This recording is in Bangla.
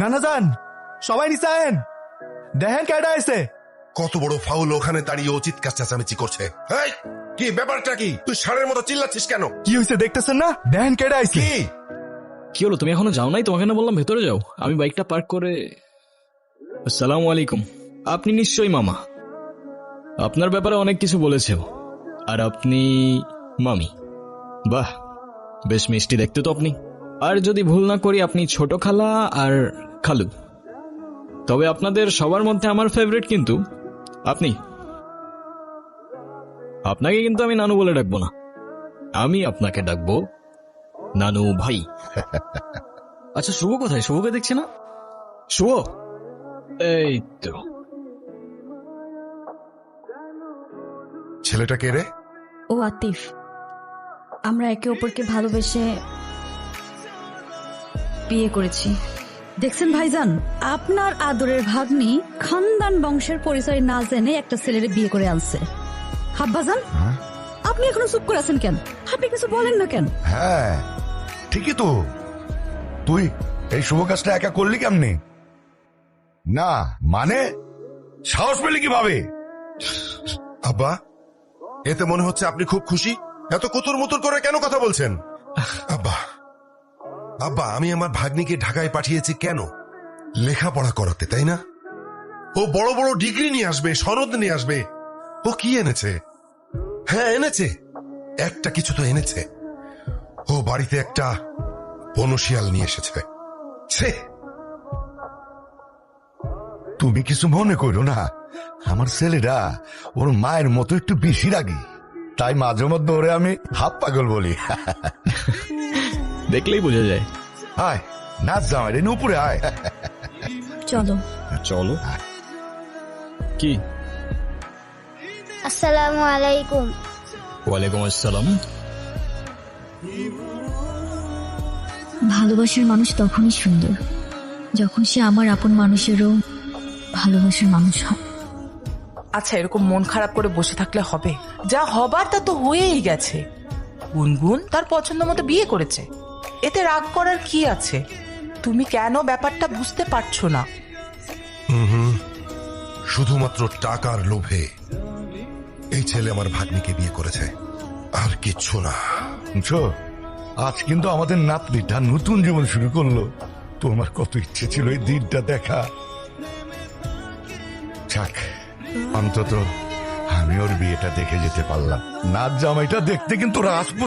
নানা যান, সবাই নিচে আয়েন, দেখেন কেডা আইছে। কত বড় ফাউল, ওখানে দাঁড়িয়ে ও চিৎকার চেঁচামেচি করছে। এই, কি ব্যাপারটা কি? তুই ষাঁড়ের মতো চিল্লাচ্ছিস কেন? কি হয়েছে দেখতেছেন না? দেখেন কেডা আইছে। কি হলো, তুমি এখনো যাও নাই? তোমাকে না বললাম ভেতরে যাও। আমি বাইকটা পার্ক করে। আসসালামু আলাইকুম। আপনি নিশ্চয়ই মামা। আপনার ব্যাপারে অনেক কিছু বলেছে ও। আর আপনি মামি। বাহ, বেশ মিষ্টি দেখতে তো আপনি। আর যদি ভুল না করি আপনি ছোট খালা আর খালু। তবে আপনাদের সবার মধ্যে আমার ফেভারিট কিন্তু আপনি। আপনাকে কিন্তু আমি নানু বলে ডাকবো না, আমি আপনাকে ডাকবো নানু ভাই। আচ্ছা, শুভ কোথায়? শুভকে দেখছি না। শুভ, এই তো। ছেলেটা কে রে? ও আতিফ। আমরা একে অপরকে ভালোবেসে বিয়ে করেছি। দেখছেন ভাইজান, আপনার আদরের ভাগ্নি খানদান বংশের পরিচয় না জেনে একটা ছেলের বিয়ে করে আনছে। হাব্বাজান, আপনি এখনো চুপ করে আছেন কেন? আপনি কিছু বলেন না কেন? হ্যাঁ ঠিকই তো, তুই এই শুভ কাজটা একা করলি কেমনি? না মানে সাহস পেলি কিভাবে? আব্বা, এতে মনে হচ্ছে আপনি খুব খুশি। এত কুতুর মুতুর করে কেন কথা বলছেন? আব্বা, আব্বা, আমি আমার ভাগ্নিকে ঢাকায় পাঠিয়েছি কেন? লেখাপড়া করাতে, তাই না? ও বড় বড় ডিগ্রি নিয়ে আসবে, সনদ নিয়ে আসবে। ও কি এনেছে? হ্যাঁ এনেছে, একটা কিছু তো এনেছে। ও বাড়িতে একটা বনশিয়াল নিয়ে এসেছে। ছে, তুমি কিছু মনে করো না, আমার ছেলেটা ওর মায়ের মতো একটু বেশি রাগি, তাই মাঝে মধ্যে ওরে আমি হাফ পাগল বলি। দেখলেই বোঝা যায়। আয় নাচ জামাই রে, উপরে আয়। চলো চলো। কি? আসসালামু আলাইকুম। ওয়ালাইকুম আসসালাম। ভালোবাসার মানুষ তখনই সুন্দর যখন সে আমার আপন মানুষেরও ভালোবাসার মানুষ হয়। আচ্ছা, এরকম মন খারাপ করে বসে থাকলে হবে? যা হবার তা তো হয়েই গেছে। গুনগুন তার পছন্দ মতো বিয়ে করেছে, এতে রাগ করার কি আছে? তুমি কেন ব্যাপারটা বুঝতে পারছো না? শুধুমাত্র টাকার লোভে এই ছেলে আমার ভাগ্নিকে বিয়ে করেছে, আর কিচ্ছু না। বুঝছো, আজ কিন্তু আমাদের নাতনিটা নতুন জীবন শুরু করলো। তোমার কত ইচ্ছে ছিল এই দিনটা দেখা। যাক, অন্তত আমি ওর বিয়েটা দেখে যেতে পারলাম। নাচ জামাইটা দেখতে কিন্তু রাজপুত।